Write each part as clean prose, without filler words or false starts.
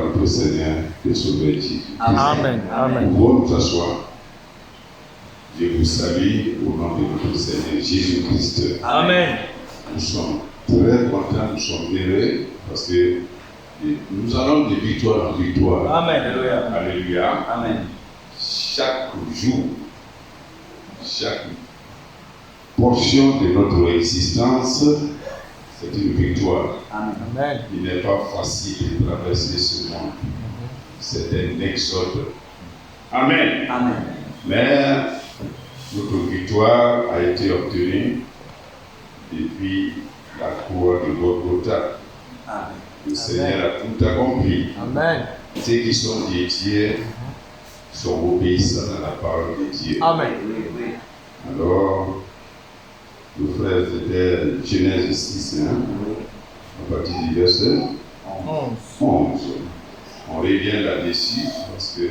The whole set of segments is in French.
notre Seigneur et Sauveur Jésus. Amen. Amen. Pouvons nous asseoir. Je vous salue au nom de notre Seigneur Jésus-Christ. Amen. Nous sommes très contents, nous sommes heureux parce que nous allons de victoire en victoire. Amen. Alléluia. Amen. Chaque jour, chaque portion de notre existence, c'est une victoire. Amen. Il n'est pas facile de traverser ce monde. C'est un exode. Amen. Amen. Mais notre victoire a été obtenue depuis la croix de Golgotha. Amen. Le Seigneur a tout accompli. Amen. Ceux qui sont dédiés sont obéissants à la parole de Dieu. Amen. Alors, le frère c'était Genèse 6, à partir du verset 11. On revient là-dessus parce que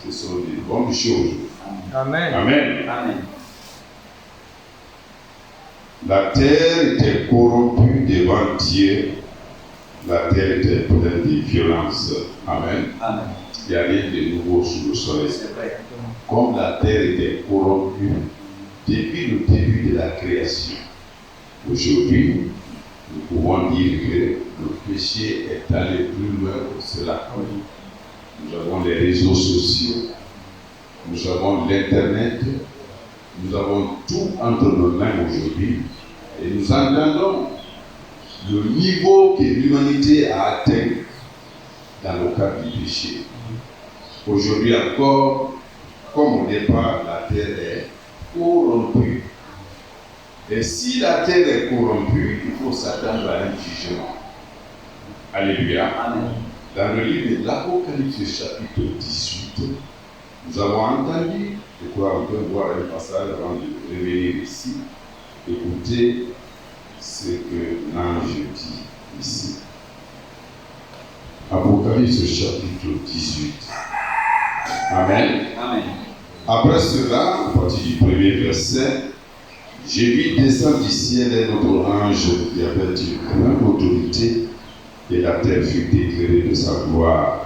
ce sont des bonnes choses. Amen. Amen. Amen. La terre était corrompue devant Dieu. La terre était pleine de violence. Amen. Amen. Il n'y a rien de nouveau sous le soleil. C'est vrai. Comme la terre était corrompue depuis le début de la création, aujourd'hui, nous pouvons dire que le péché est allé plus loin que cela. Nous avons les réseaux sociaux, nous avons l'Internet, nous avons tout entre nos mains aujourd'hui et nous entendons le niveau que l'humanité a atteint dans le cadre du péché. Aujourd'hui encore, comme au départ, la terre est corrompue. Et si la terre est corrompue, il faut s'attendre à un jugement. Alléluia. Amen. Dans le livre de l'Apocalypse chapitre 18, nous avons entendu, je crois on peut voir un passage avant de revenir ici, écoutez ce que l'ange dit ici. Apocalypse chapitre 18. Amen. Amen. Après cela, à partir du premier verset, j'ai vu descendre du ciel un autre ange qui avait une grande autorité, et la terre fut éclairée de sa gloire.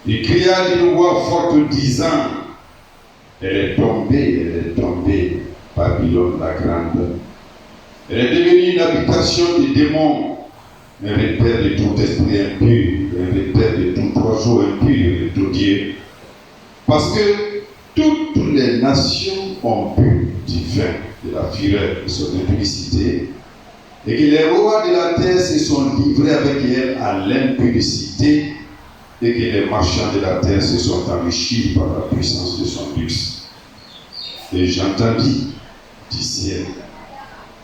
Il cria d'une voix forte disant, elle est tombée, Babylone la grande. Elle est devenue une habitation des démons, un repère de tout esprit impur, un repère de tout oiseau impur et de tout Dieu. Parce que toutes les nations ont bu du vin de la fureur de son impudicité, et que les rois de la terre se sont livrés avec elle à l'impudicité, et que les marchands de la terre se sont enrichis par la puissance de son luxe. Et j'entendis du ciel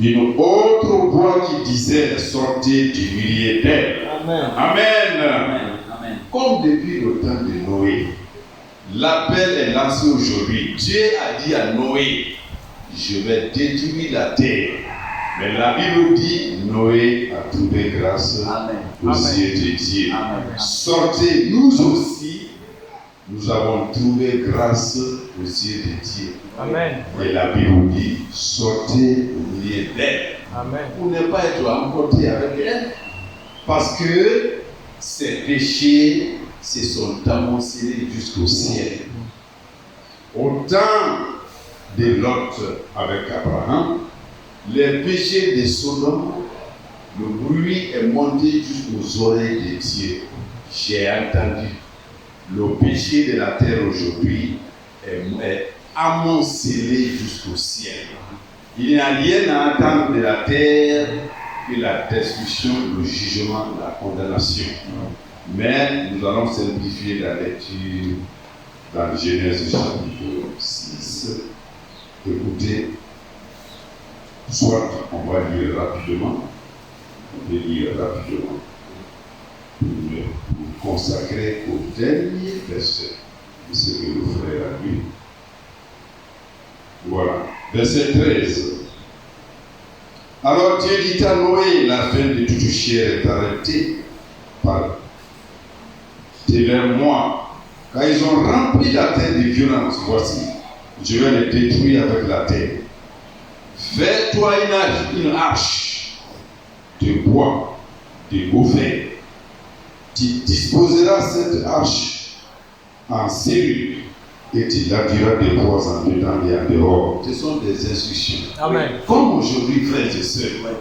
une autre voix qui disait, sortez du milieu d'elle. Amen. Amen. Amen. Amen. Comme depuis le temps de Noé, l'appel est lancé aujourd'hui. Dieu a dit à Noé, je vais détruire la terre. Mais la Bible dit, Noé a trouvé grâce aux yeux de Dieu. Amen. Sortez, nous aussi, nous avons trouvé grâce aux yeux de Dieu. Amen. Et la Bible dit, sortez au milieu d'elle. Amen. Pour ne pas être emporté avec elle. Parce que ces péchés se sont amoncelés jusqu'au ciel. Au temps de Lot avec Abraham, les péchés de Sodome, le bruit est monté jusqu'aux oreilles de Dieu. J'ai entendu. Le péché de la terre aujourd'hui est amoncelé jusqu'au ciel. Il n'y a rien à attendre de la terre que la destruction, le jugement, la condamnation. Mais nous allons simplifier la lecture dans Genèse chapitre 6. Écoutez, soit on va lire rapidement, on peut lire rapidement, pour nous consacrer au dernier verset de ce que le frère a lu. Voilà, verset 13. Alors Dieu dit à Noé, la fin de toute chair est arrêtée par devers moi, car ils ont rempli la terre de violence. Voici, je vais les détruire avec la terre. Fais-toi une arche de bois, de bovin, Tu disposeras cette arche en cellules et tu l'ardiras de poids en dedans et en dehors. Ce sont des instructions. Amen. Comme aujourd'hui, frères et sœurs,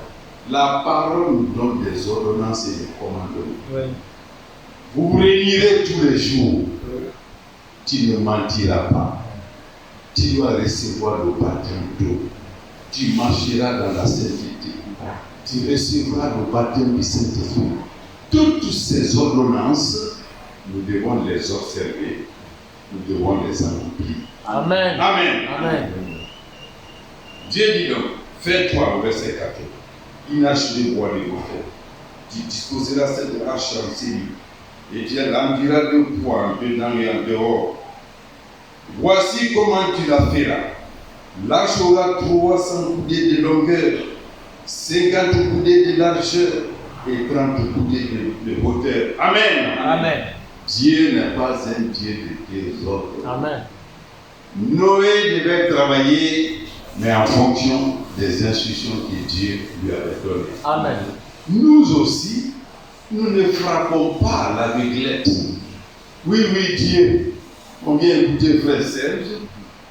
la parole nous donne des ordonnances et des commandements. Oui. Vous réunirez tous les jours. Tu ne mentiras pas. Tu dois recevoir le baptême d'eau. Tu marcheras dans la sainteté. Tu recevras le baptême du Saint-Esprit. Toutes ces ordonnances, nous devons les observer. Nous devons les accomplir. Amen. Amen. Amen. Dieu dit donc, fais-toi, au verset 14, une arche de bois de gopher. Tu disposeras cette arche en série et tu l'enduiras de poids en dedans et en dehors. Voici comment tu la feras. L'arche aura 300 coudées de longueur, 50 coudées de largeur et 30 coudées de hauteur. Amen. Amen. Dieu n'est pas un Dieu de désordre. Amen. Noé devait travailler, mais en fonction des instructions que Dieu lui avait données. Amen. Nous aussi, nous ne frappons pas à l'aveuglette. Oui, Dieu. On vient écouter frère Serge,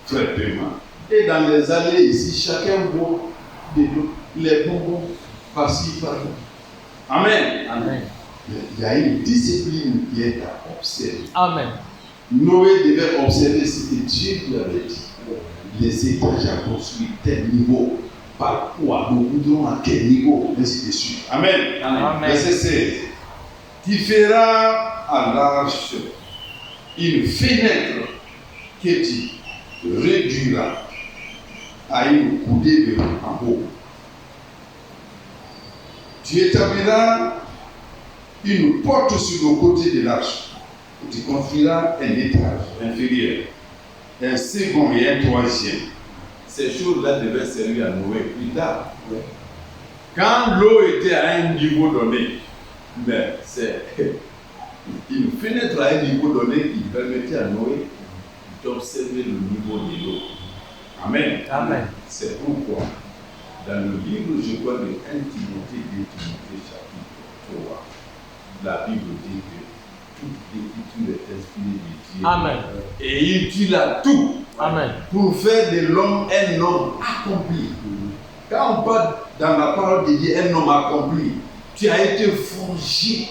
frère Paiement. Et dans les allées ici, chacun boit les bonbons par-ci, par-là. Amen. Amen. Il y a une discipline qui est à observer. Amen. Noé devait observer ce que Dieu lui avait dit. Les étages à construire tel niveau, par quoi, le goudron à quel niveau, ainsi de suite. Amen. Amen. Verset 16. Tu feras à l'arche une fenêtre que tu réduiras à une coudée de en haut. Tu établiras une porte sur le côté de l'arche. Tu construiras un étage inférieur, un second et un troisième. Ces choses-là devaient servir à Noé plus tard. Quand l'eau était à un niveau donné, mais c'est une fenêtre à un niveau donné qui permettait à Noé d'observer le niveau de l'eau. Amen. Amen. C'est pourquoi, dans le livre, je crois, de 1 Timothée, 2 Timothée, chapitre 3, la Bible dit que toute l'écriture est inspirée de Dieu. Amen. Et utile à tout. Amen. Pour faire de l'homme un homme accompli. Quand on parle dans la parole de Dieu, un homme accompli, tu as été forgé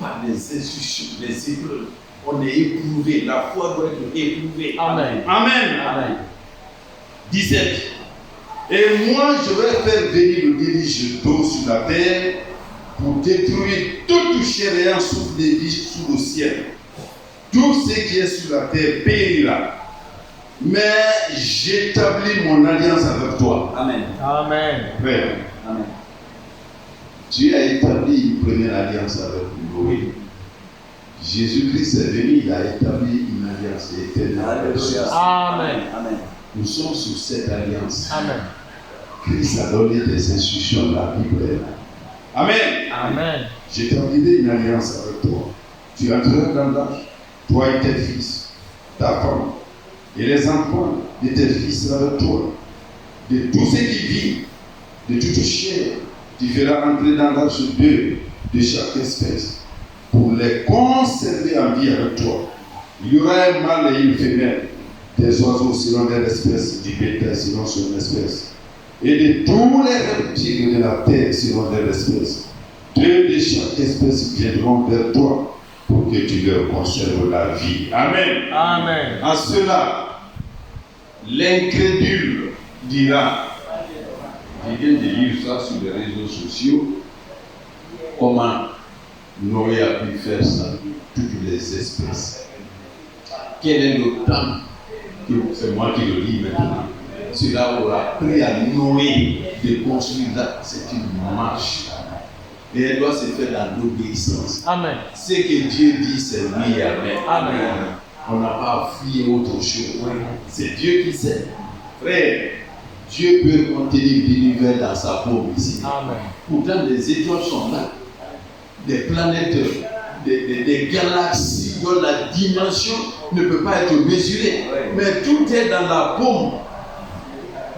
par des instructions, des épreuves. On est éprouvé. La foi doit être éprouvée. Amen. Amen. Amen. 17. Et moi, je vais faire venir le déluge d'eau sur la terre pour détruire toute chair ayant souffle de vie sous le ciel. Tout ce qui est sur la terre périra. Mais j'établis mon alliance avec toi. Amen. Amen. Frère, Amen. Dieu a établi une première alliance avec Noé. Jésus-Christ est venu, il a établi une alliance éternelle. Amen. Amen. Nous sommes sur cette alliance. Amen. Christ a donné des instructions, la Bible est là. Amen. Amen. J'établirai une alliance avec toi. Tu entreras dans l'âge, toi et tes fils, ta femme, et les enfants de tes fils avec toi. De tous ceux qui vivent, de toute chair, tu feras entrer dans l'âge de chaque espèce, pour les conserver en vie avec toi. Il y aura un mâle et une femelle, des oiseaux selon leur espèce, du bétail selon son espèce, et de tous les reptiles de la terre selon leur espèce. Deux de chaque espèce viendront vers toi pour que tu leur conserves la vie. Amen. Amen. À cela, l'incrédule dira, je viens de lire ça sur les réseaux sociaux, comment Noé a pu faire ça, toutes les espèces. Quel est le temps? C'est moi qui le lis maintenant. Cela aura pris à Noé de construire là. C'est une marche. Et elle doit se faire dans l'obéissance. Amen. Ce que Dieu dit, c'est oui et amen. Amen. On n'a pas à fuir autre chose. C'est Dieu qui sait. Frère, Dieu peut contenir l'univers dans sa paume ici. Amen. Pourtant, les étoiles sont là. Des planètes, des galaxies dont la dimension ne peut pas être mesurée. Mais tout est dans la paume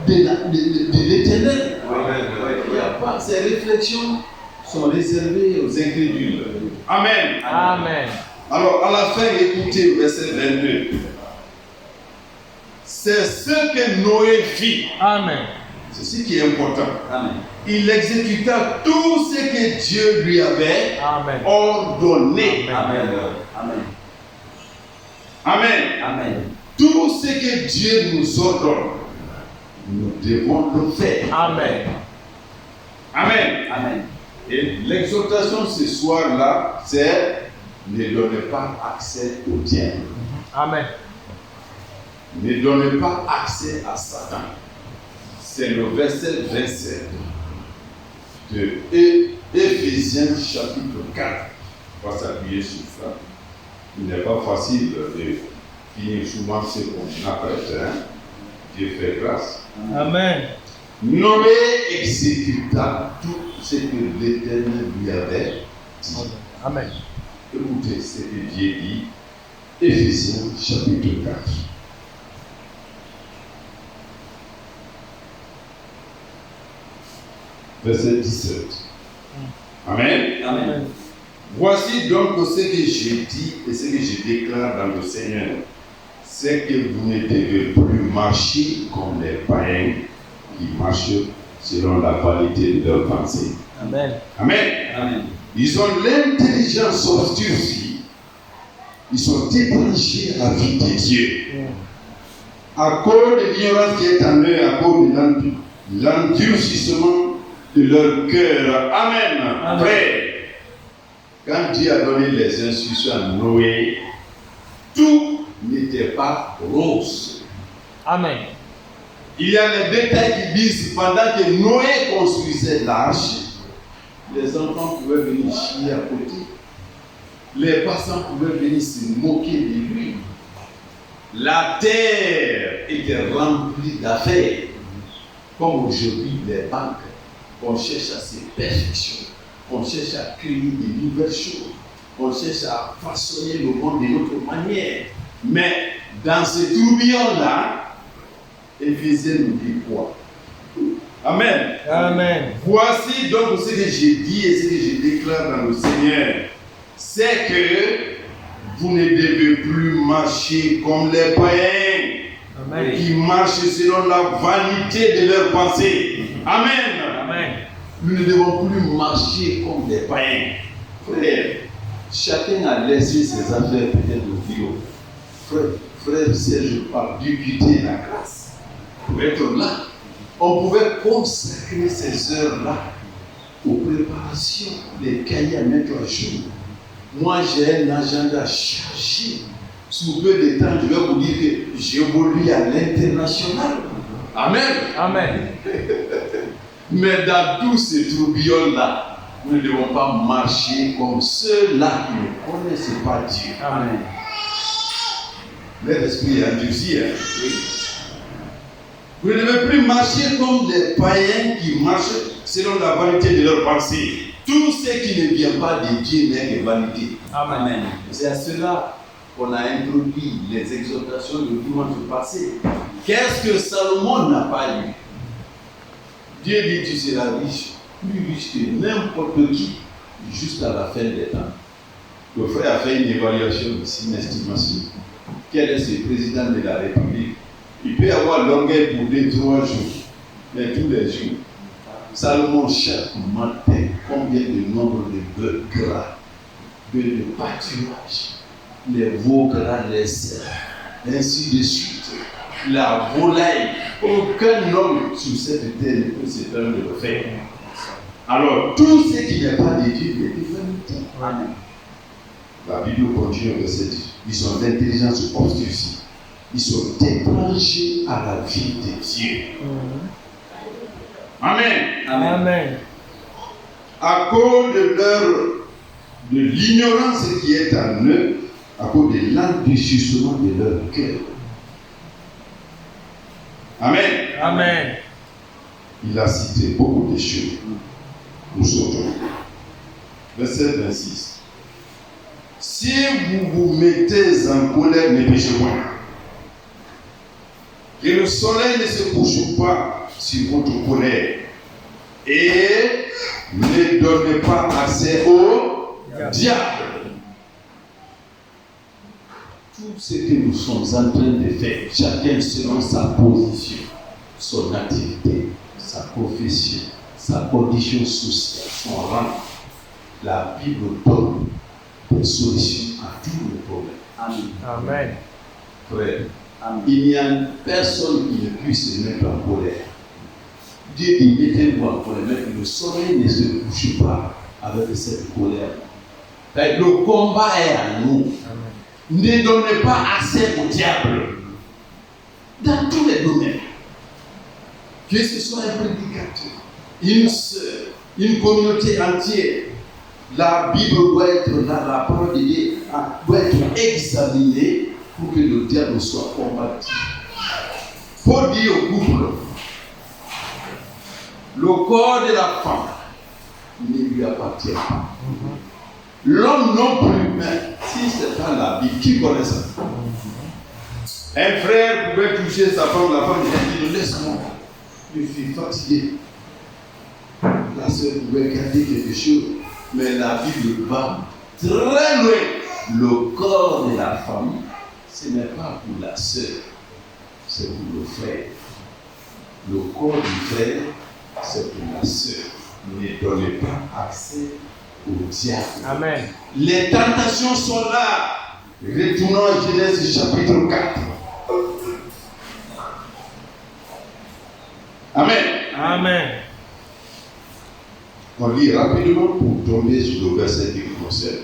de l'Éternel. Il n'y a pas ces réflexions sont réservées aux incrédules. Amen. Amen. Alors, à la fin, écoutez verset 22. C'est ce que Noé fit. Amen. C'est ce qui est important. Amen. Il exécuta tout ce que Dieu lui avait Amen. ordonné. Amen. Amen. Amen. Amen. Tout ce que Dieu nous ordonne, nous devons le faire. Amen. Amen. Amen. Et l'exhortation ce soir-là, c'est ne donnez pas accès au diable. Amen. Ne donnez pas accès à Satan. C'est le verset 27 de Éphésiens chapitre 4. On va s'appuyer sur ça. Il n'est pas facile de finir souvent ce qu'on apprête. Dieu fait grâce. Amen. Noé exécuta tout ce que l'Éternel lui avait dit. Amen. Écoutez ce que Dieu dit. Éphésiens chapitre 4. Verset 17. Amen. Amen. Voici donc ce que je dis et ce que je déclare dans le Seigneur. C'est que vous ne devez plus marcher comme les païens qui marchent selon la qualité de leur pensée. Amen. Amen. Amen. Ils ont l'intelligence obscurcie. Ils sont étrangers à la vie de Dieu. À cause de l'ignorance qui est en eux, à cause de l'endurcissement de leur cœur. Amen. Amen. Frère, quand Dieu a donné les instructions à Noé, tout n'était pas rose. Amen. Il y a les détails qui disent pendant que Noé construisait l'arche, les enfants pouvaient venir chier à côté. Les passants pouvaient venir se moquer de lui. La terre était remplie d'affaires. Comme aujourd'hui, les banques, on cherche à se perfectionner. On cherche à créer de nouvelles choses. On cherche à façonner le monde de notre manière. Mais dans ce tourbillon-là, Éphésiens nous dit quoi? Amen. Amen. Voici donc ce que j'ai dit et ce que je déclare dans le Seigneur. C'est que vous ne devez plus marcher comme les païens Amen. qui marchent selon la vanité de leurs pensées. Amen. Amen. Nous ne devons plus marcher comme des païens. Frère, chacun a laissé ses affaires peut-être au bureau. Frère Serge parle d'utilité la grâce. Pour être là, on pouvait consacrer ces heures-là aux préparations, les cahiers à mettre à jour. Moi, j'ai un agenda chargé. Sous peu de temps, je vais vous dire que j'évolue à l'international. Amen. Amen. Mais dans tous ces tourbillons-là, nous ne devons pas marcher comme ceux-là qui ne connaissent pas Dieu. Amen. Leur esprit est endurci. Oui. Vous ne devez plus marcher comme des païens qui marchent selon la vanité de leurs pensées. Tout ce qui ne vient pas de Dieu n'est que vanité. Amen. C'est à cela qu'on a introduit les exhortations du dimanche passé. Qu'est-ce que Salomon n'a pas lu? Dieu dit tu seras riche, plus riche que n'importe qui, jusqu'à la fin des temps. Le frère a fait une évaluation ici, une estimation. Quel est ce président de la République? Il peut avoir l'orgueil pour 2-3 jours, mais tous les jours. Salomon, chaque matin, combien de nombre de bœufs gras, de pâturage, les veaux gras, les cerfs, ainsi de suite. La volaille, aucun homme sur cette terre ne peut se permettre de le faire. Alors, tout ce qui n'est pas de Dieu est vanité. Amen. La Bible continue au verset 10. Ils ont l'intelligence obscurcie. Ils sont étrangers à la vie de Dieu. Amen. Amen. Amen. À cause de l'ignorance qui est en eux, à cause de l'endurcissement de leur cœur. Amen. Amen. Il a cité beaucoup de choses. Nous sautons. Verset 26. Si vous vous mettez en colère, ne péchez point. Que le soleil ne se couche pas sur votre colère. Et Ne donnez pas accès au diable. Tout ce que nous sommes en train de faire, chacun selon sa position, son activité, sa profession, sa condition sociale, son rang, la Bible donne des solutions à tous les problèmes. Amen. Frère, il n'y a personne qui ne puisse se mettre en colère. Dieu dit, mettez-vous en colère, mais le soleil ne se couche pas avec cette colère. Le combat est à nous. Amen. Ne donnez pas accès au diable dans tous les domaines. Que ce soit un prédicateur, une sœur, une communauté entière. La Bible doit être là, la parole de Dieu doit être examinée pour que le diable soit combattu. Pour dire au couple, le corps de la femme ne lui appartient pas. L'homme non plus, mais si c'est pas la Bible, qui connaît ça? Un frère pouvait toucher sa femme, la femme dit laisse-moi, je suis fatigué. La sœur pouvait garder quelque chose, mais la Bible va très loin. Le corps de la femme, ce n'est pas pour la sœur, c'est pour le frère. Le corps du frère, c'est pour la sœur. Ne donnez pas accès au diable. Amen. Les tentations sont là. Retournons à Genèse chapitre 4. Amen. Amen. On lit rapidement pour tomber sur le verset qui nous concerne.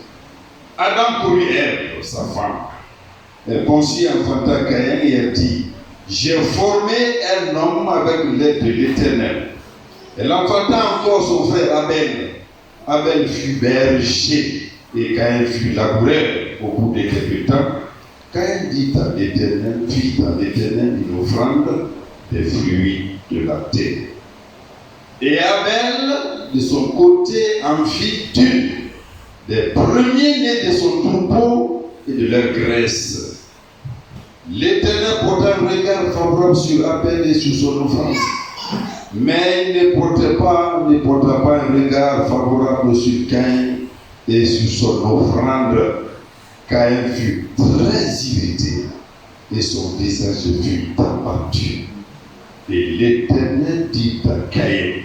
Adam courut Ève, sa femme. Elle conçut enfanta Caïn et elle dit, j'ai formé un homme avec l'aide de l'Éternel. Elle enfanta encore son frère Abel. Abel fut berger et Caïn fut laboureur. Au bout de quelques temps, Caïn dit à l'Éternel, fit à l'Éternel une offrande des fruits de la terre. Et Abel, de son côté, en fit une des premiers-nés de son troupeau et de leur graisse. L'Éternel porta un regard favorable sur Abel et sur son offrande. Mais il ne porta pas un regard favorable sur Caïn et sur son offrande. Caïn fut très irrité et son visage fut abattu. Et l'Éternel dit à Caïn,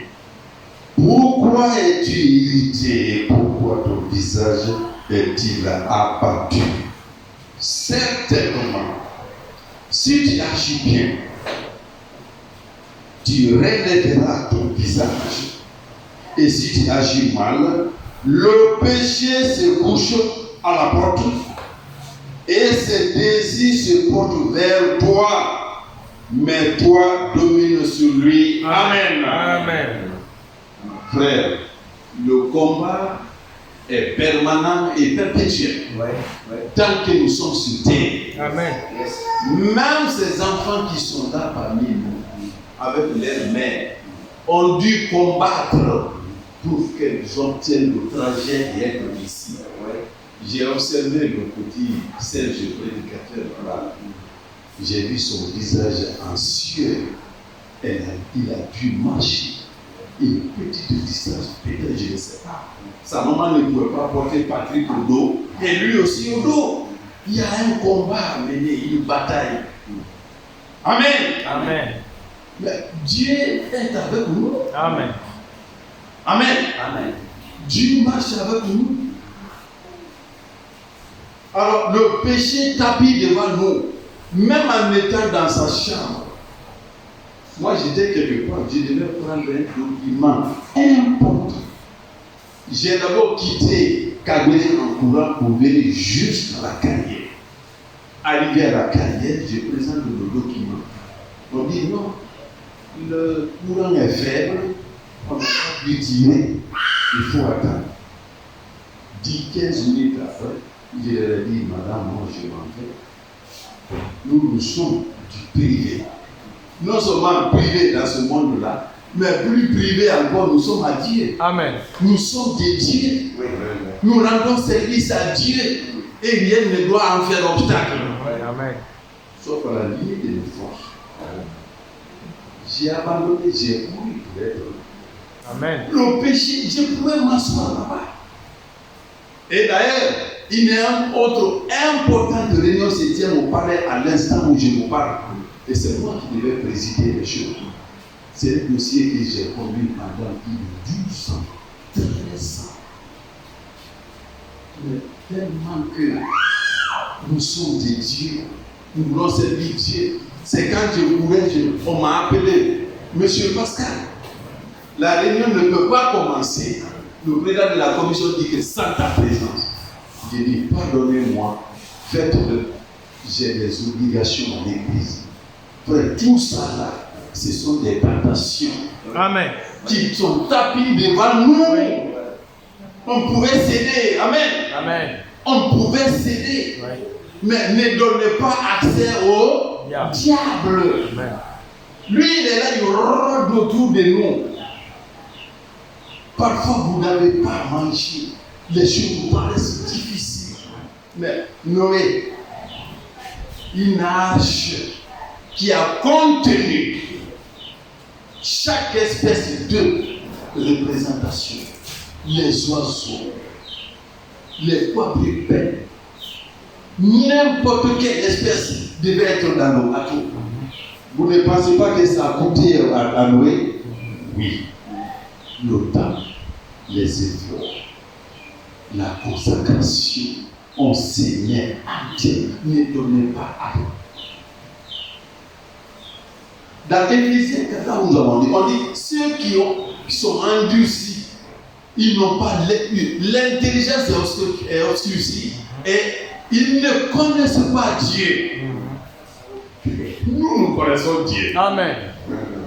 pourquoi es-tu irrité et pourquoi ton visage est-il abattu? Certainement, si tu agis bien, tu relèveras ton visage. Et si tu agis mal, le péché se couche à la porte et ses désirs se portent vers toi. Mais toi, domine sur lui. Amen. Amen. Frère, le combat est permanent et perpétuel. Tant que nous sommes sur terre. Amen. Même ces enfants qui sont là parmi nous, avec leur mère, ont dû combattre pour qu'elles obtiennent le trajet et être ici. J'ai observé le petit Serge prédicateur là. J'ai vu son visage anxieux. Il a dû marcher une petite distance, peut-être, je ne sais pas. Sa maman ne pouvait pas porter Patrick au dos, et lui aussi au dos. Il y a un combat à mener, une bataille. Amen. Amen. Mais Dieu est avec nous. Amen. Amen. Amen. Dieu marche avec nous. Alors, le péché tapis devant nous, même en étant dans sa chambre. Moi, j'étais quelque part, je devais prendre un document important. J'ai d'abord quitté Kagwele en courant pour venir juste à la carrière. Arrivé à la carrière, je présente le document. On dit non, le courant est faible, on n'a pas pu tirer, il faut attendre. 10-15 minutes après, je leur ai dit, madame, moi je m'en vais. Nous sommes du privé. Non seulement privés dans ce monde-là, mais plus privés encore, nous sommes à Dieu. Amen. Nous sommes des dieux. Nous rendons service à Dieu et rien ne doit en faire obstacle. Amen. Sauf à la limite de nos forces. J'ai abandonné, j'ai couru pour être là. Amen. Le péché, je pouvais m'asseoir là-bas. Et d'ailleurs, il y a un autre important de réunion se tient au palais à l'instant où je vous parle. Et c'est moi qui devais présider les choses. C'est le dossier que j'ai conduit pendant plus de 12 ans, 13 ans. Mais tellement que nous sommes des dieux, nous voulons servir Dieu. C'est quand je courais, on m'a appelé, Monsieur Pascal, la réunion ne peut pas commencer. Le président de la commission dit que sans ta présence, je dis pardonnez-moi, faites-le, j'ai des obligations à l'église. Frère, tout ça là, ce sont des tentations. Amen. Qui sont tapis devant nous. Oui. On pouvait céder. Amen. Amen. On pouvait céder. Oui. Mais ne donnez pas accès au diable. Amen. Lui, il est là, il rôde autour de nous. Parfois, vous n'avez pas mangé. Les choses vous paraissent difficiles. Mais Noé, une hache qui a contenu chaque espèce de représentation. Les oiseaux, les quadrupèdes, n'importe quelle espèce devait être dans l'eau. Vous ne pensez pas que ça a coûté à Noé? Oui. Le temps, les efforts, la consacration, on saignait entier, ne donnez pas à. Dans l'Éphésiens 14, on dit ceux qui sont endurcis, ils n'ont pas l'intelligence est obscurcie et ils ne connaissent pas Dieu. Nous connaissons Dieu. Amen.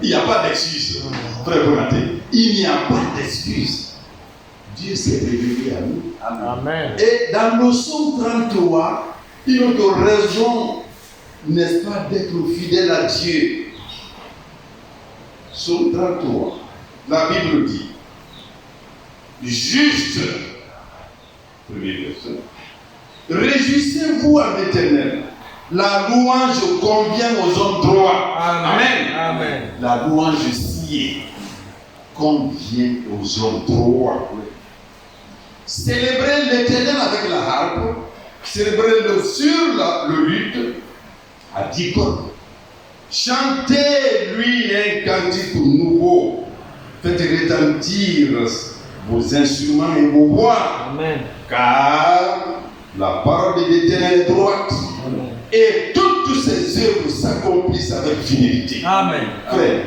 Il n'y a pas d'excuse. Frère Bonaté, il n'y a pas d'excuse. Dieu s'est révélé à nous. Amen. Et dans le psaume 33, une autre raison, n'est-ce pas, d'être fidèle à Dieu. Psaume 33, la Bible dit, juste, premier verset, réjouissez-vous en l'Éternel. La louange convient aux hommes droits. Amen. Amen. La louange sciée convient aux hommes droits. Célébrez l'Éternel avec la harpe, célébrez-le sur le luth à 10 cordes. Chantez-lui un cantique nouveau. Faites retentir vos instruments et vos voix. Amen. Car la parole de l'Éternel est droite. Amen. Et toutes ces œuvres s'accomplissent avec fidélité. Amen. Frère,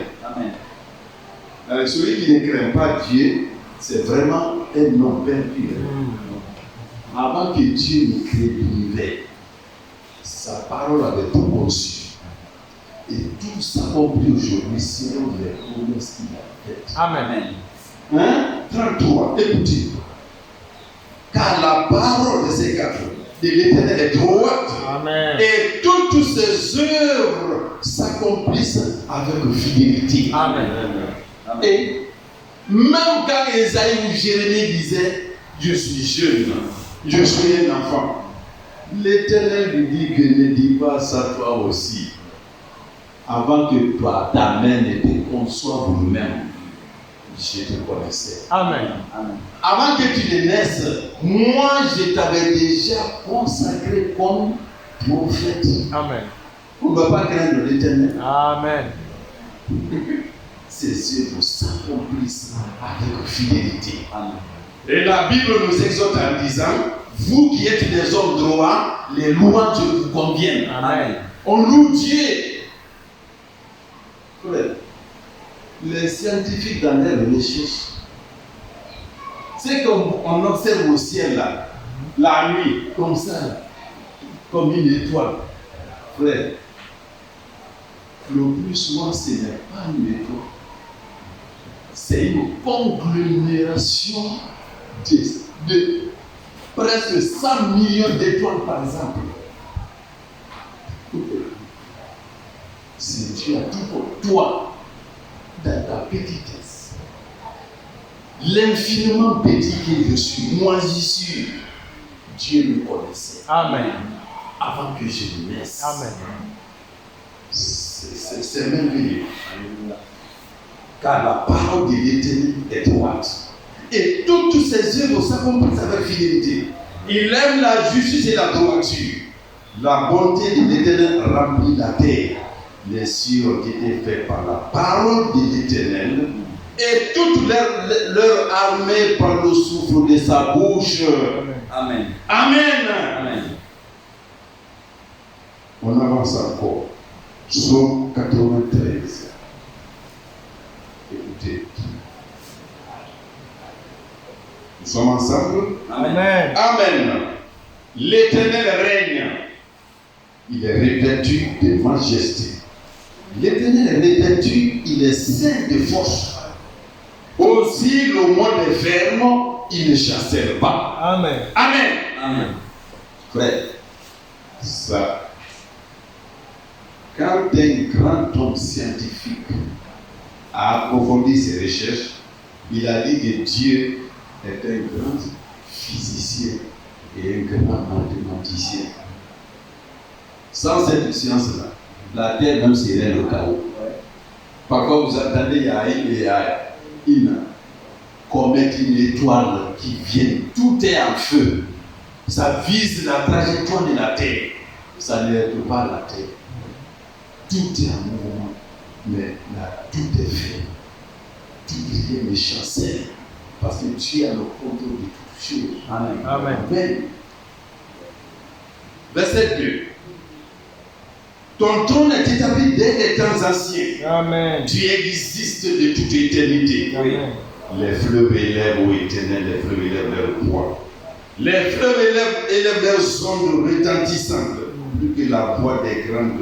Amen. Celui qui ne craint pas Dieu, c'est vraiment un homme perdu. Avant que Dieu ne crée l'univers, sa parole avait tout conçu. Et tout s'accomplit aujourd'hui selon les promesses qu'il a faites. Amen. 33, écoutez. Car la parole de ces quatre de l'Éternel est droite. Amen. Et toutes ses œuvres s'accomplissent avec fidélité. Amen. Et même quand Esaïe ou Jérémie disaient je suis jeune, je suis un enfant, l'Éternel lui dit que ne dis pas ça toi aussi. Avant que toi, ta mère ne te conçoive vous-même, je te connaissais. Amen. Avant que tu ne naisses, moi je t'avais déjà consacré comme prophète. Amen. On ne doit pas craindre l'Éternel. Amen. Ces œuvres s'accomplissent avec fidélité. Amen. Et la Bible nous exhorte en disant, vous qui êtes des hommes droits, les louanges vous conviennent. Amen. On loue Dieu. Les scientifiques dans leurs recherches, c'est qu'on observe au ciel là, la nuit, comme ça, comme une étoile. Frère, le plus souvent ce n'est pas une étoile, c'est une conglomération de presque 100 millions d'étoiles par exemple. C'est Dieu a tout pour toi dans ta petitesse. L'infiniment petit que je suis, moi j'y suis. Dieu me connaissait. Amen. Avant que je naisse. Amen. C'est merveilleux. car la parole de l'Éternel est droite. Et toutes ses œuvres s'accomplissent avec fidélité. Il aime la justice et la droiture. La bonté de l'Éternel remplit la terre. Les cieux ont été faits par la parole de l'Éternel, et toute leur armée par le souffle de sa bouche. Amen. Amen. Amen. On avance encore. Psaume 93. Écoutez. Nous sommes ensemble. Amen. Amen. L'Éternel règne. Il est revêtu de majesté. L'Éternel est revêtu, il est saint de force. Aussi le monde est ferme, il ne chancelle pas. Amen. Amen. Amen. Frère, ça, quand un grand homme scientifique a approfondi ses recherches, il a dit que Dieu est un grand physicien et un grand mathématicien. Sans cette science-là, la terre même serait le chaos. Parfois, vous entendez, il y a une comète, une étoile qui vient, tout est en feu. Ça vise la trajectoire de la terre. Ça n'aide pas la terre. Tout est en mouvement, mais là, tout est fait. Tout rien ne chancelle, parce que Dieu a le contrôle de toutes choses. Amen. Amen. Amen. Verset 2. Ton trône est établi dès les temps anciens. Amen. Tu existes de toute éternité. Amen. Les fleuves élèvent, ô Éternel, les fleuves élèvent leur voix. Les fleuves élèvent leurs ondes retentissantes, plus que la voix des grandes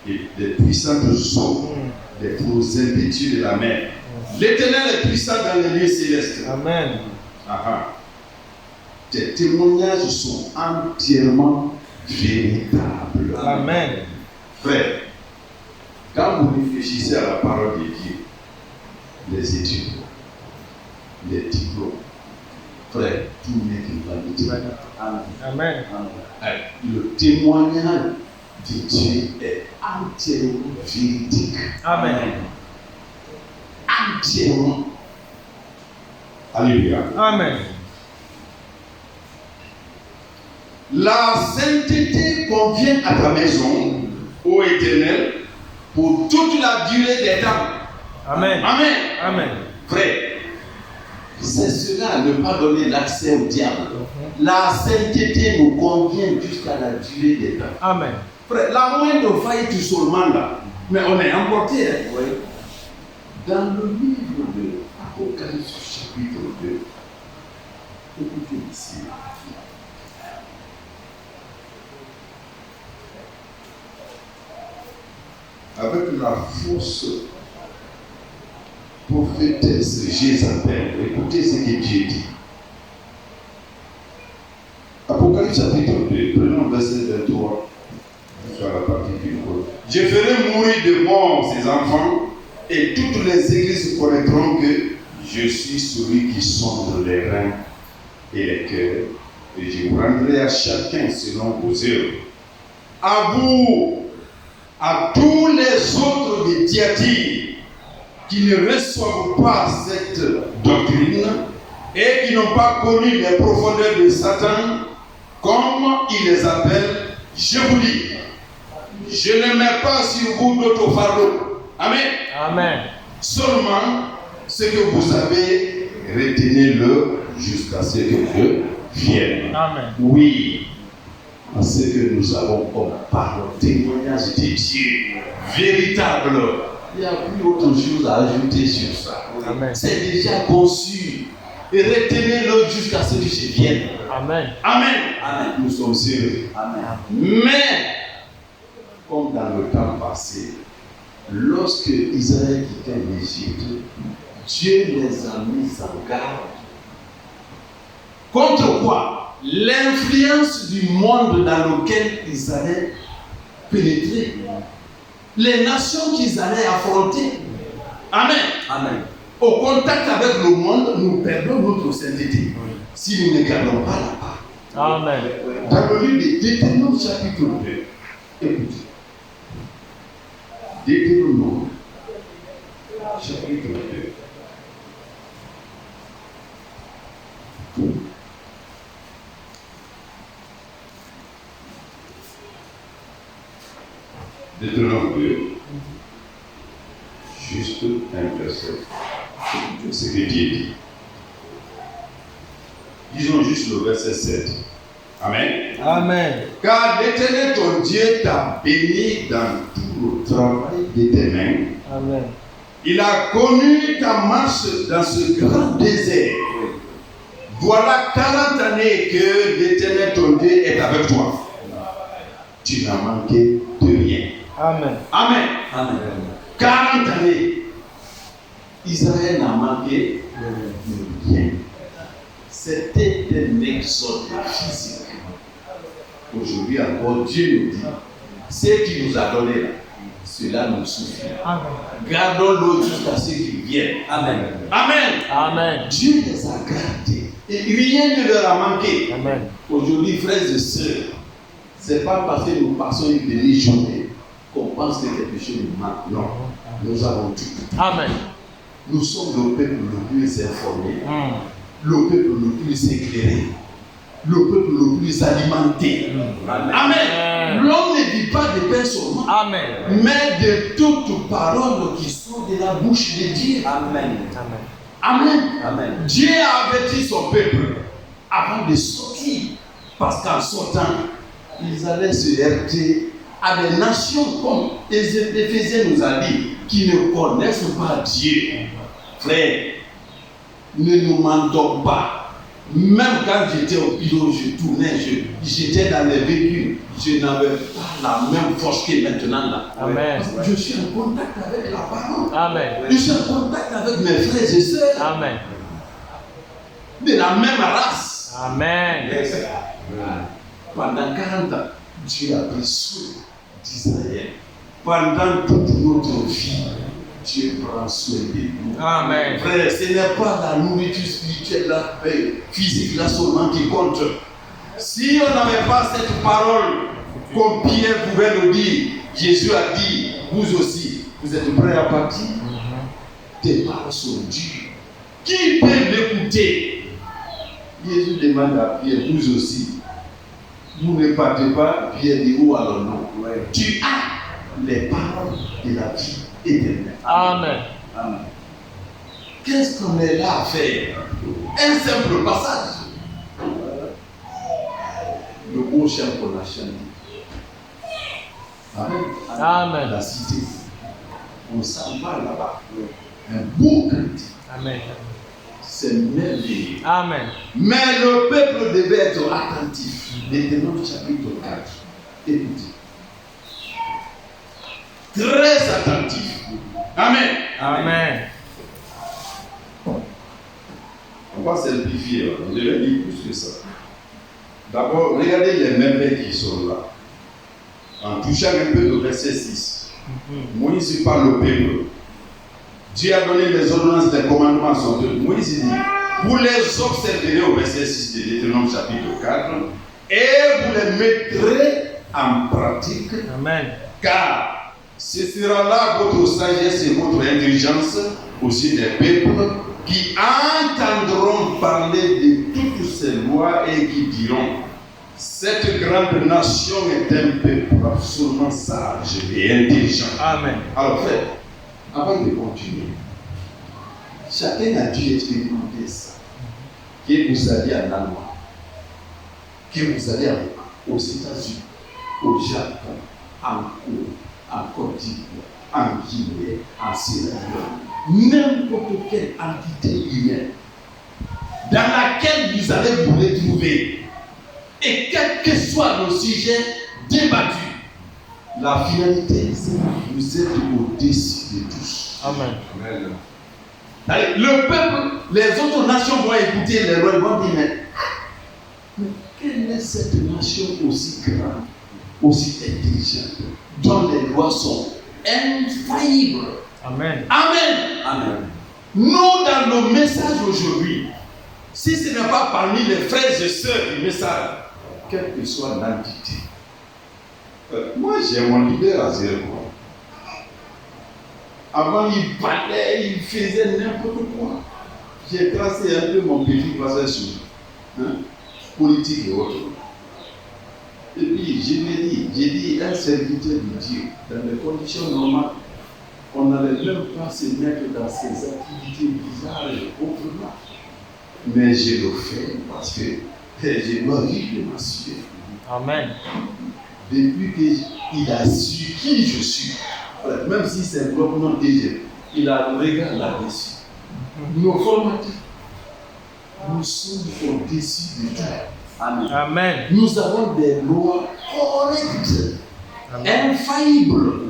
et des puissantes eaux, des flots impétueux de la mer. L'Éternel est puissant dans les lieux célestes. Amen. Tes témoignages sont entièrement véritables. Amen. Frère, quand vous réfléchissez à la parole de Dieu, les études, les diplômes, frère, tout n'est que vanité. Amen. Le témoignage de Dieu est entièrement véridique. Amen. Entièrement. Alléluia. Amen. La sainteté convient à ta maison, ô Éternel, pour toute la durée des temps. Amen. Amen. Amen. Frère, c'est cela, ne pas donner l'accès au diable. La sainteté nous convient jusqu'à la durée des temps. Amen. Frère, la moindre faillite seulement là, mais on est emporté. Dans le livre de Apocalypse chapitre 2, écoutez ici. Avec la fausse prophétesse Jézabel, écoutez ce que Dieu dit. Apocalypse chapitre 2, prenons verset 23, sur la partie du code. Je ferai mourir de mort ces enfants, et toutes les églises connaîtront que je suis celui qui sonde les reins et les cœurs, et je vous rendrai à chacun selon vos œuvres. À vous, à tous les autres de Thyatire qui ne reçoivent pas cette doctrine et qui n'ont pas connu les profondeurs de Satan, comme il les appelle, je vous dis, je ne mets pas sur vous d'autres fardeaux. Amen. Amen. Seulement ce que vous avez, retenez-le jusqu'à ce que Dieu vienne. Amen. Oui, à ce que nous avons comme parole, témoignage de Dieu véritable. Il n'y a plus autre chose à ajouter sur ça. Amen. C'est déjà conçu. Et retenez-le jusqu'à ce que je vienne. Amen. Amen. Amen. Nous sommes sérieux. Amen. Mais, comme dans le temps passé, lorsque Israël quittait l'Égypte, Dieu les a mis en garde. Contre quoi? L'influence du monde dans lequel ils allaient pénétrer. Les nations qu'ils allaient affronter. Amen. Amen. Au contact avec le monde, nous perdons notre sainteté. Si nous ne gardons pas la part. Amen. Dans le livre de Deutéronome chapitre 2, écoutez. Deutéronome chapitre 2. Deutéronome 2, juste un verset, ce que Dieu dit. Disons juste le verset 7. Amen. Amen. Car l'Éternel ton Dieu t'a béni dans tout le travail de tes mains. Amen. Il a connu ta marche dans ce grand désert. Voilà 40 années que l'Éternel ton Dieu est avec toi. Tu n'as manqué de rien. Amen. Amen. Amen. 40 années. Israël n'a manqué de rien. C'était un exode physique. Aujourd'hui encore, Dieu nous dit, ce qu'il nous a donné là, cela nous suffit. Amen. Gardons-le jusqu'à ce qu'il vienne. Amen. Amen. Amen. Dieu les a gardés. Et rien ne leur a manqué. Amen. Aujourd'hui, frères et sœurs, ce n'est pas parce que nous passons une demi-journée qu'on pense que quelque chose nous manque. Non. Nous avons tout. Amen. Nous sommes le peuple le plus informé, le peuple le plus éclairé, le peuple le plus alimenté. Amen. L'homme ne vit pas de pain seulement, Amen. mais de toutes paroles qui sont de la bouche de Dieu. Amen. Amen. Amen. Dieu a averti son peuple avant de sortir, parce qu'en sortant, ils allaient se heurter à des nations comme Éphésiens nous a dit, qui ne connaissent pas Dieu. Frère, ne nous mentons pas. Même quand j'étais au pilote, je tournais, j'étais dans les véhicules, je n'avais pas la même force que maintenant là. Amen. Parce que je suis en contact avec la parole. Amen. Je suis en contact avec mes frères et sœurs Amen. de la même race. Amen. Pendant 40 ans, Dieu a pris soin d'Israël. Pendant toute notre vie, Dieu prend soin de nous. Amen. Frère, ce n'est pas la nourriture spirituelle, la physique là seulement qui compte. Si on n'avait pas cette parole, comme Pierre pouvait nous dire, Jésus a dit, vous aussi, vous êtes prêts à partir? Tes paroles sont dures. Qui peut l'écouter? Jésus demande à Pierre, vous aussi, vous ne partez pas? Pierre dit, où allons-nous? Tu as les paroles de la vie éternelle. Amen. Amen. Qu'est-ce qu'on est là à faire? Un simple passage. Le beau chant qu'on a chanté. Amen. Amen. La cité. On s'en va là-bas. Un beau cantique. Amen. C'est merveilleux. Amen. Mais le peuple devait être attentif. Deutéronome chapitre 4. Écoutez. Très attentif. Amen. Amen. On va simplifier. Je vais dire plus que ça. D'abord, regardez les merveilles qui sont là. En touchant un peu le verset 6. Moïse parle au peuple. Dieu a donné les ordonnances des commandements à son peuple. Moïse dit, vous les observerez au verset 6 de Deutéronome chapitre 4 et vous les mettrez en pratique. Amen. Car ce sera là votre sagesse et votre intelligence, aussi des peuples qui entendront parler de toutes ces lois et qui diront, cette grande nation est un peuple absolument sage et intelligent. Amen. Alors frère, avant de continuer, chacun a dû expérimenter ça. Que vous allez en Allemagne, que vous allez aux États-Unis, au Japon, en Corée, en Côte d'Ivoire, en Guinée, en Sierra Leone, n'importe quelle entité humaine dans laquelle vous allez vous retrouver, et quel que soit le sujet débattu, la finalité, c'est que vous êtes au-dessus de tous. Amen. Amen. Allez, le peuple, les autres nations vont écouter les lois, ils vont dire, mais quelle est cette nation aussi grande, aussi intelligente, dont les lois sont infaillibles? Amen. Amen. Amen. Nous, dans nos messages aujourd'hui, si ce n'est pas parmi les frères et sœurs du message, quelle que soit l'entité, moi j'ai mon leader à zéro. Avant, il parlait, il faisait n'importe quoi. J'ai tracé un peu mon petit passage sur politique et autres. Et puis, j'ai dit, un serviteur de Dieu, dans les conditions normales, on n'allait même pas se mettre dans ces activités bizarres et autrement. Mais je le fais parce que je dois vivre ma suite. Amen. Depuis qu'il a su qui je suis, même si c'est un bloc non dégé, il a regardé là-dessus. Nos formateurs, nous sommes au-dessus de tout. Amen. Amen. Nous avons des lois correctes, infaillibles.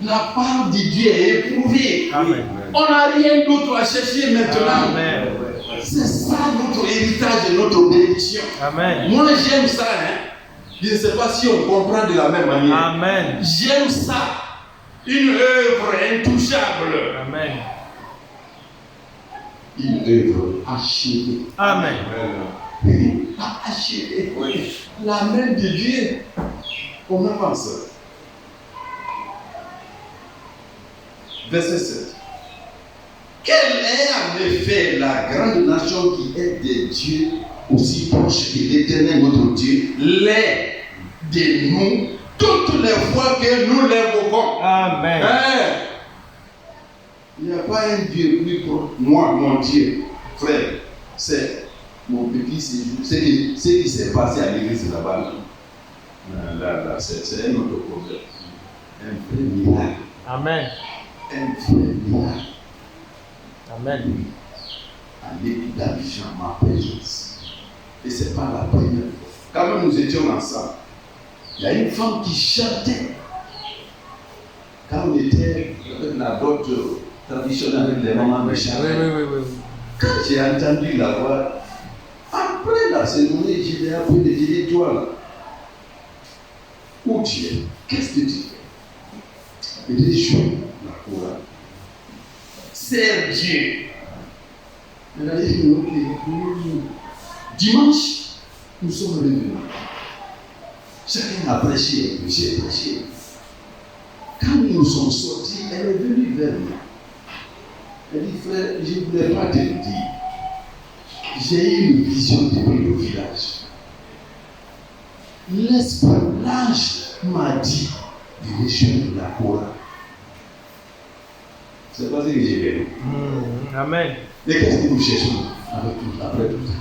La parole de Dieu est éprouvée. Amen. On n'a rien d'autre à chercher maintenant. Amen. C'est ça notre héritage et notre bénédiction. Amen. Moi j'aime ça. Je ne sais pas si on comprend de la même manière. Amen. J'aime ça. Une œuvre intouchable. Amen. Une œuvre achevée. Amen. Achevée. Oui. La main de Dieu. On avance. Verset 7. Quelle est en effet la grande nation qui est de Dieu aussi proche que l'Éternel notre Dieu l'est de nous toutes les fois que nous l'invoquons. Amen. Il n'y a pas un Dieu plus proche. Moi, mon Dieu, frère, c'est mon petit séjour. Ce qui s'est passé à l'église là-bas, là, c'est un autre problème. Un vrai miracle. Amen. Un vrai miracle. Amen. À l'église d'Abidjan, ma présence. Et ce n'est pas la première fois. Quand même nous étions ensemble, il y a une femme qui chantait. Quand on était avec la dot traditionnelle avec les mamans de chanter. Oui. Quand j'ai entendu la voix, après la cérémonie, je l'ai appelé, j'ai dit, toi là, où tu es? Qu'est-ce que tu fais? Il dit, je suis la Coran. C'est Dieu. Elle a dit, ok. Dimanche, nous sommes revenus. Chacun a prêché, j'ai prêché. Quand nous sommes sortis, elle est venue vers moi. Elle dit, frère, je ne voulais pas te le dire. J'ai eu une vision depuis le village. L'esprit, l'ange m'a dit de rejoindre la Coran. C'est pas ce que j'ai fait. Amen. Mais qu'est-ce que nous cherchons après tout ça?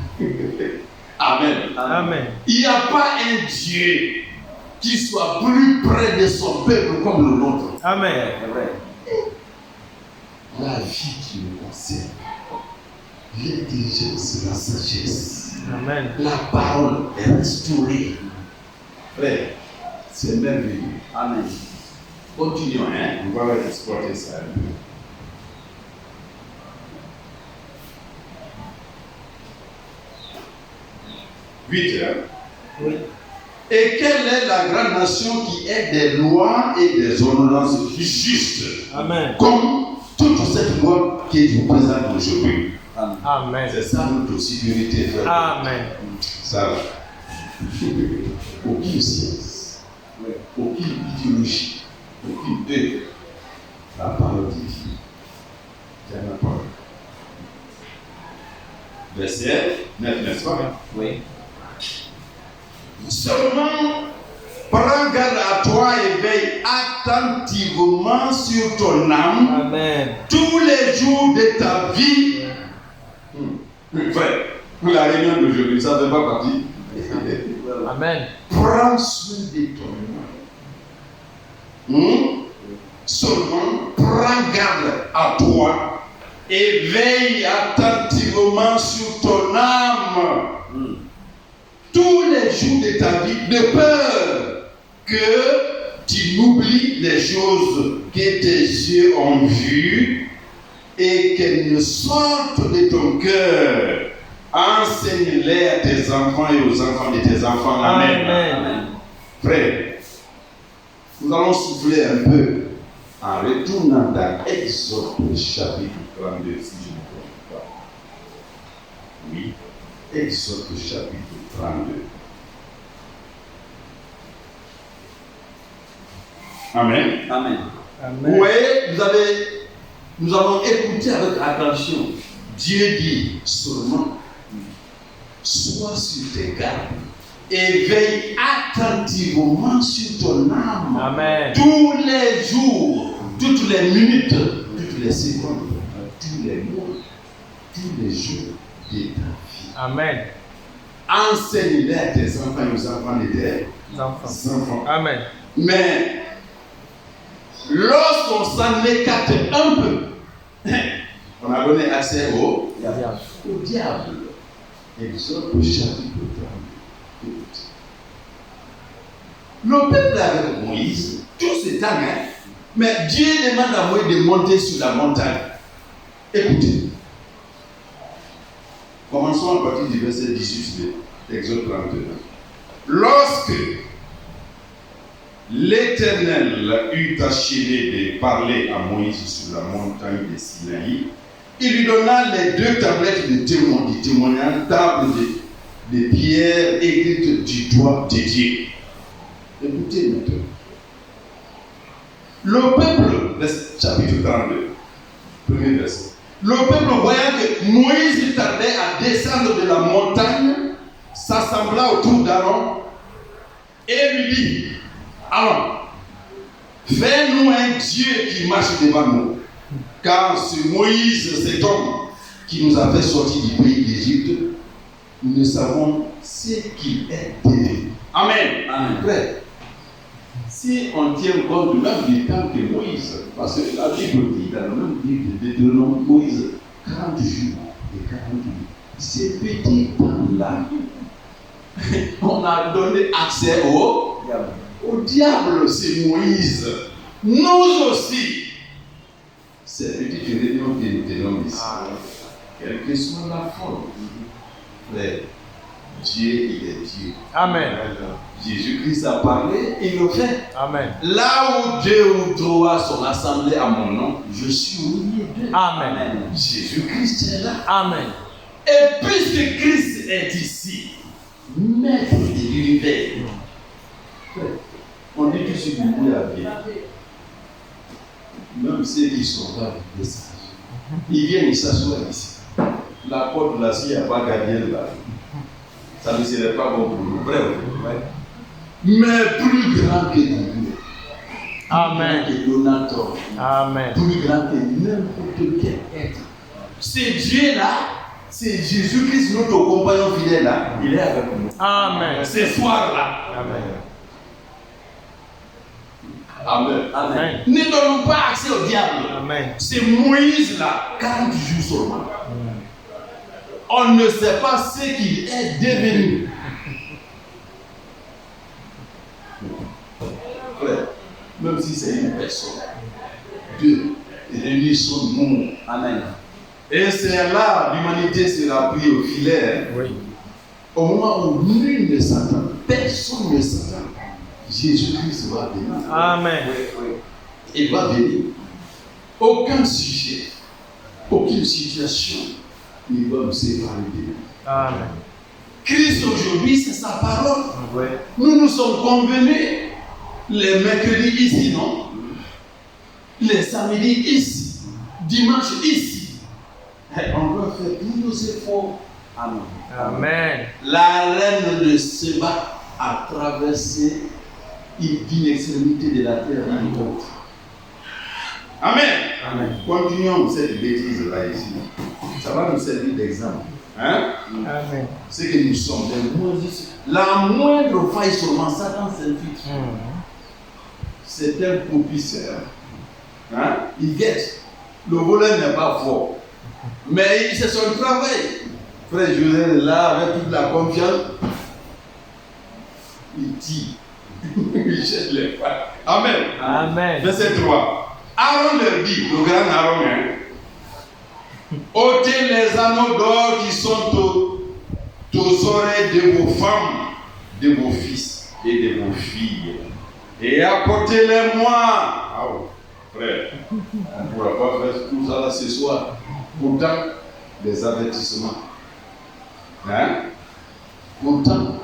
Amen. Amen. Il n'y a pas un Dieu qui soit plus près de son peuple comme le nôtre. Amen. La vie qui nous concerne, l'intelligence, la sagesse, Amen. la parole est restaurée. Frère, c'est merveilleux. Amen. Continuons, on va exploiter ça un peu. Vite, Oui. Et quelle est la grande nation qui est des lois et des ordonnances justes? Amen. Comme toute cette loi qui vous présente aujourd'hui. Amen. C'est ça notre sécurité, frère. Amen. Ça va. Aucune science, aucune idéologie, aucune œuvre. La parole de Dieu. C'est la parole. Verset 9, n'est-ce pas? Oui. Seulement, prends garde à toi et veille attentivement sur ton âme. Amen. Tous les jours de ta vie. Frère, pour la réunion d'aujourd'hui, ça ne fait pas partie. Amen. Prends soin de ton âme. Seulement, prends garde à toi et veille attentivement sur ton âme. Tous les jours de ta vie, de peur que tu n'oublies les choses que tes yeux ont vues et qu'elles ne sortent de ton cœur. Enseigne-les à tes enfants et aux enfants de tes enfants. Amen. Amen. Frère, nous allons souffler un peu en retournant dans Exode chapitre 32, si je ne me trompe pas. Oui, Exode chapitre 32. Amen. Amen. Vous voyez, nous avons écouté avec attention. Dieu dit seulement, sois sur tes gardes et veille attentivement activement sur ton âme. Amen. Tous les jours, toutes les minutes, toutes les secondes, tous les mois, tous les jours de ta vie. Amen. Enseigne-les à tes enfants et aux enfants de tes enfants. Amen. Mais lorsqu'on s'en écarte un peu, on a donné accès au diable. Exode au chapitre 32. Le peuple avec Moïse, tout ce temps, mais Dieu demande à Moïse de monter sur la montagne. Écoutez. Commençons à partir du verset 18 de Exode 32. Lorsque l'Éternel eut achevé de parler à Moïse sur la montagne de Sinaï, il lui donna les 2 tablettes de témoignage, tables de pierre écrites du doigt de Dieu. Écoutez maintenant. Le peuple, chapitre 32, premier verset. Le peuple, voyant que Moïse tardait à descendre de la montagne, s'assembla autour d'Aaron et lui dit: Allons, fais-nous un Dieu qui marche devant nous. Car c'est Moïse, cet homme qui nous a fait sortir du pays d'Égypte, nous ne savons ce qu'il est devenu. Amen. Amen. Frère, si on tient compte même du temps que Moïse, parce que la Bible dit dans le même livre de Deutéronome, Moïse, 40 jours et 40 nuits. Ces petits temps-là, on a donné accès au diable, c'est Moïse. Nous aussi, ces petites réunions que nous tenons ici, quelle que soit la forme, frère, Dieu, il est Dieu. Amen. Jésus-Christ a parlé, il le fait. Amen. Là où 2 ou 3 sont assemblés à mon nom, je suis au milieu d'eux. Amen. Jésus-Christ est là. Amen. Et puisque Christ est ici, maître de l'univers, on dit que ce que vous avez, même ceux qui sont là, ils viennent, ils s'assoient ici. La porte là, s'il n'y a pas gardien là, ça ne serait pas bon pour nous. Bref. Mais plus grand que Dieu. Amen. Plus grand que Jonathan. Amen. Plus grand que n'importe quel être. C'est Dieu là, c'est Jésus-Christ, notre compagnon fidèle là, il est avec nous. Amen. Ce soir là. Amen. Amen. Amen. Ne donnons pas accès au diable. Amen. C'est Moïse là, 40 jours seulement. On ne sait pas ce qu'il est devenu. Frère, même si c'est une personne, Dieu réunit son nom. Amen. Et c'est là l'humanité sera prise au filet. Oui. Au moment où nul ne s'attend, personne ne s'attend, Jésus-Christ va venir. Amen. Il va venir. Aucun sujet, aucune situation ne va nous séparer de lui. Amen. Christ aujourd'hui, c'est sa parole. Oui. Nous nous sommes convenus les mercredis ici, non? Les samedis ici, dimanche ici. Et on doit faire tous nos efforts. Amen. Amen. La reine de Séba a traversé d'une extrémité de la terre à une autre. Amen. Amen. Continuons cette bêtise-là ici. Ça va nous servir d'exemple. Hein? Amen. C'est que nous sommes des Moïse. La moindre faille seulement, Satan s'infiltre. C'est un copisseur. Hein? Il guette. Le voleur n'est pas fort. Mais c'est son travail. Frère José est là avec toute la confiance. Il tire. Il jette les femmes. Amen. Amen. Verset 3. Aaron leur dit, le grand Aaron, ôtez les anneaux d'or qui sont aux oreilles de vos femmes, de vos fils et de vos filles, et apportez-les-moi. Ah oui, frère, on ne pourra pas faire tout ça là ce soir. Pourtant, des avertissements. Hein? Pourtant,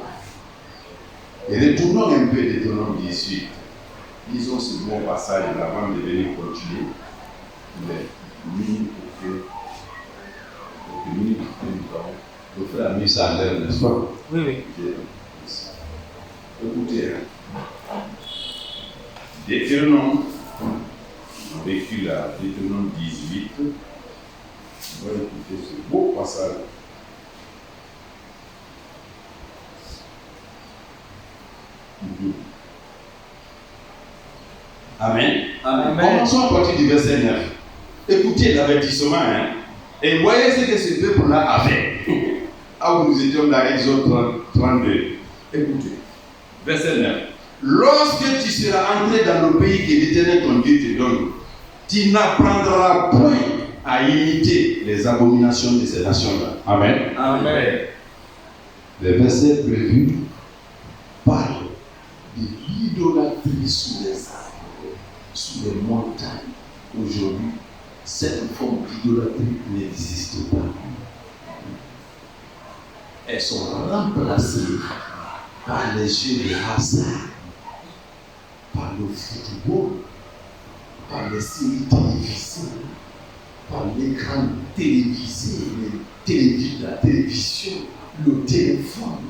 et retournons un peu de Deutéronome 18. Disons ce bon passage avant de venir continuer. Les minutes que nous avons. Le frère a mis ça en l'air, n'est-ce pas? Oui, oui. Écoutez, Deutéronome, on a vécu là, Deutéronome 18. On va écouter ce beau passage. Amen. Amen. Commençons à partir du verset 9. Écoutez l'avertissement, hein, et voyez ce que ce peuple-là a fait. Ah, nous étions dans Exode 32. Écoutez, verset 9. Lorsque tu seras entré dans le pays que l'Éternel ton Dieu te donne, tu n'apprendras point à imiter les abominations de ces nations-là. Amen. Amen. Les versets prévus parlent de l'idolâtrie sous les arbres, sous les montagnes. Aujourd'hui, cette forme d'idolâtrie n'existe pas. Elles sont remplacées par les jeux de hasard, par le football, par les séries télévisées, par l'écran télévisé, la télévision, le téléphone.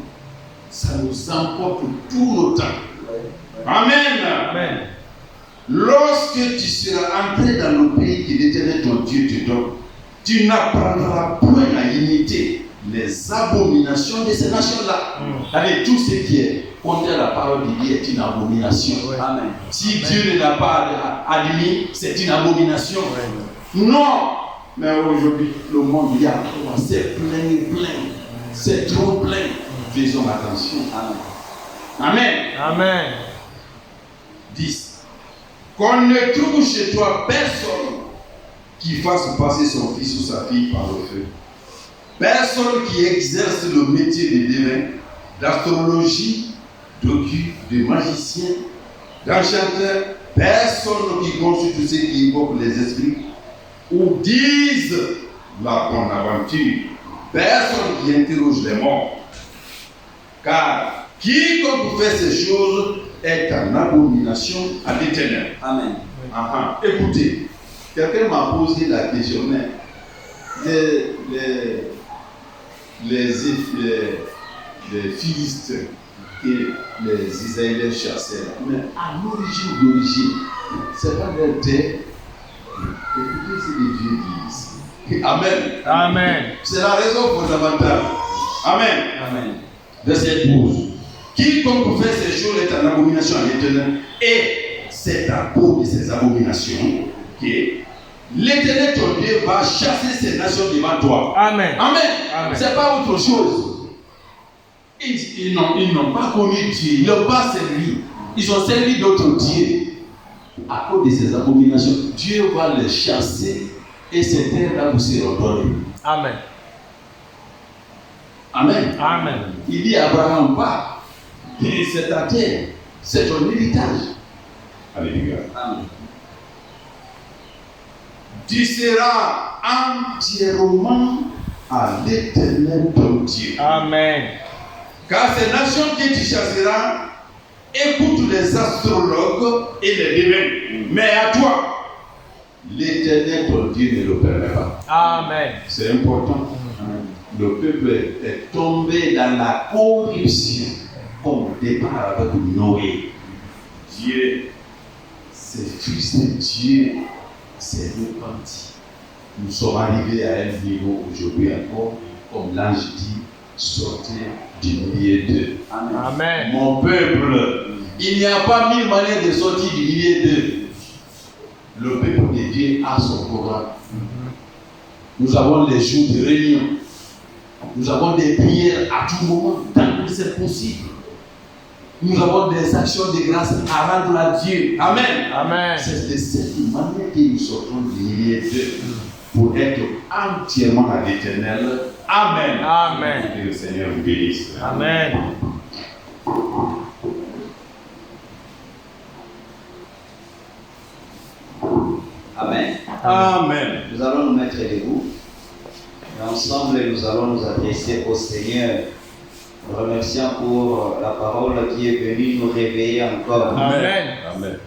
Ça nous emporte tout le temps. Amen. Amen. Lorsque tu seras entré dans le pays que l'Éternel ton Dieu te donne, tu n'apprendras point à imiter les abominations de ces nations-là. Avec tout ce qui est contre la parole de Dieu est une abomination. Amen. Si Dieu ne l'a pas admis, c'est une abomination. Non! Mais aujourd'hui, le monde, il y a trop, c'est plein. C'est trop plein. Faisons attention. Amen. Amen. 10. Qu'on ne trouve chez toi personne qui fasse passer son fils ou sa fille par le feu. Personne qui exerce le métier de devin, d'astrologie, d'occulte, de magicien, d'enchanteur. Personne qui consulte ceux qui invoquent les esprits ou disent la bonne aventure. Personne qui interroge les morts. Car quiconque fait ces choses est en abomination à l'Éternel. Amen. Écoutez, quelqu'un m'a posé la question, mais les Philistins que les Israéliens chassaient, mais à l'origine, c'est pas leur terre. Écoutez ce que Dieu dit ici. Amen. Amen. C'est la raison fondamentale. Amen. Amen. Verset 12. Quiconque fait ces choses est en abomination à l'Éternel, et c'est à cause de ces abominations que l'Éternel ton Dieu va chasser ces nations devant toi. Amen. Amen. Amen. C'est pas autre chose. Ils n'ont pas connu Dieu, ils n'ont pas servi. Ils ont servi d'autres dieux. À cause de ces abominations, Dieu va les chasser et ces terres-là vous seront données. Amen. Amen. Amen. Il dit à Abraham, va, et c'est ta terre, c'est ton héritage. Alléluia. Amen. Tu seras entièrement à l'Éternel ton Dieu. Amen. Car ces nations que tu chasseras écoutent les astrologues et les devins. Mais à toi, l'Éternel ton Dieu ne le permet pas. Amen. C'est important. Le peuple est tombé dans la corruption comme au départ avec Noé. Dieu s'est frustré, Dieu s'est repenti. Nous sommes arrivés à un niveau aujourd'hui encore, comme l'ange dit, sortez du milieu d'eux. Amen. Mon peuple, il n'y a pas 1000 manières de sortir du milieu d'eux. Le peuple de Dieu a son programme. Nous avons les jours de réunion. Nous avons des prières à tout moment, tant que c'est possible. Nous avons des actions de grâce à rendre à Dieu. Amen. Amen. C'est de cette manière que nous sortons du milieu d'eux pour être entièrement à l'Éternel. Amen. Amen. Que le Seigneur vous bénisse. Amen. Amen. Amen. Nous allons nous mettre debout. Et ensemble, nous allons nous adresser au Seigneur, remerciant pour la parole qui est venue nous réveiller encore. Amen. Amen.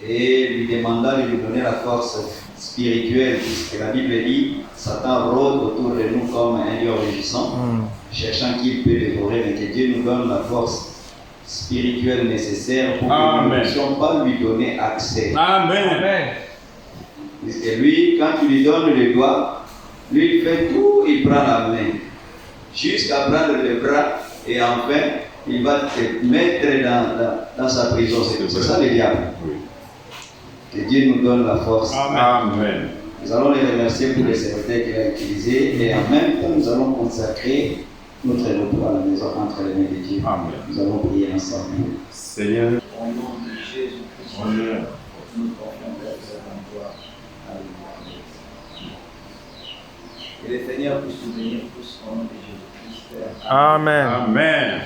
Et lui demandant de lui donner la force spirituelle, puisque la Bible dit Satan rôde autour de nous comme un lion rugissant, cherchant qui peut dévorer, mais que Dieu nous donne la force spirituelle nécessaire pour que Amen. nous ne puissions pas lui donner accès. Amen. Amen. Et lui, quand tu lui donnes le doigt, lui il fait tout, il prend la main, jusqu'à prendre le bras, et enfin, il va te mettre dans sa prison. C'est ça le diable. Oui. Que Dieu nous donne la force. Amen. Nous allons les remercier pour les serviteurs qu'il a utilisés, et en même temps, nous allons consacrer notre retour à la maison entre les mains de Dieu. Amen. Nous allons prier ensemble. Seigneur, Au nom de Jésus-Christ, honneur. nous confions Père en toi. Alléluia. Et le Seigneur puisse nous bénir tous au nom de Jésus-Christ. Amen. Amen.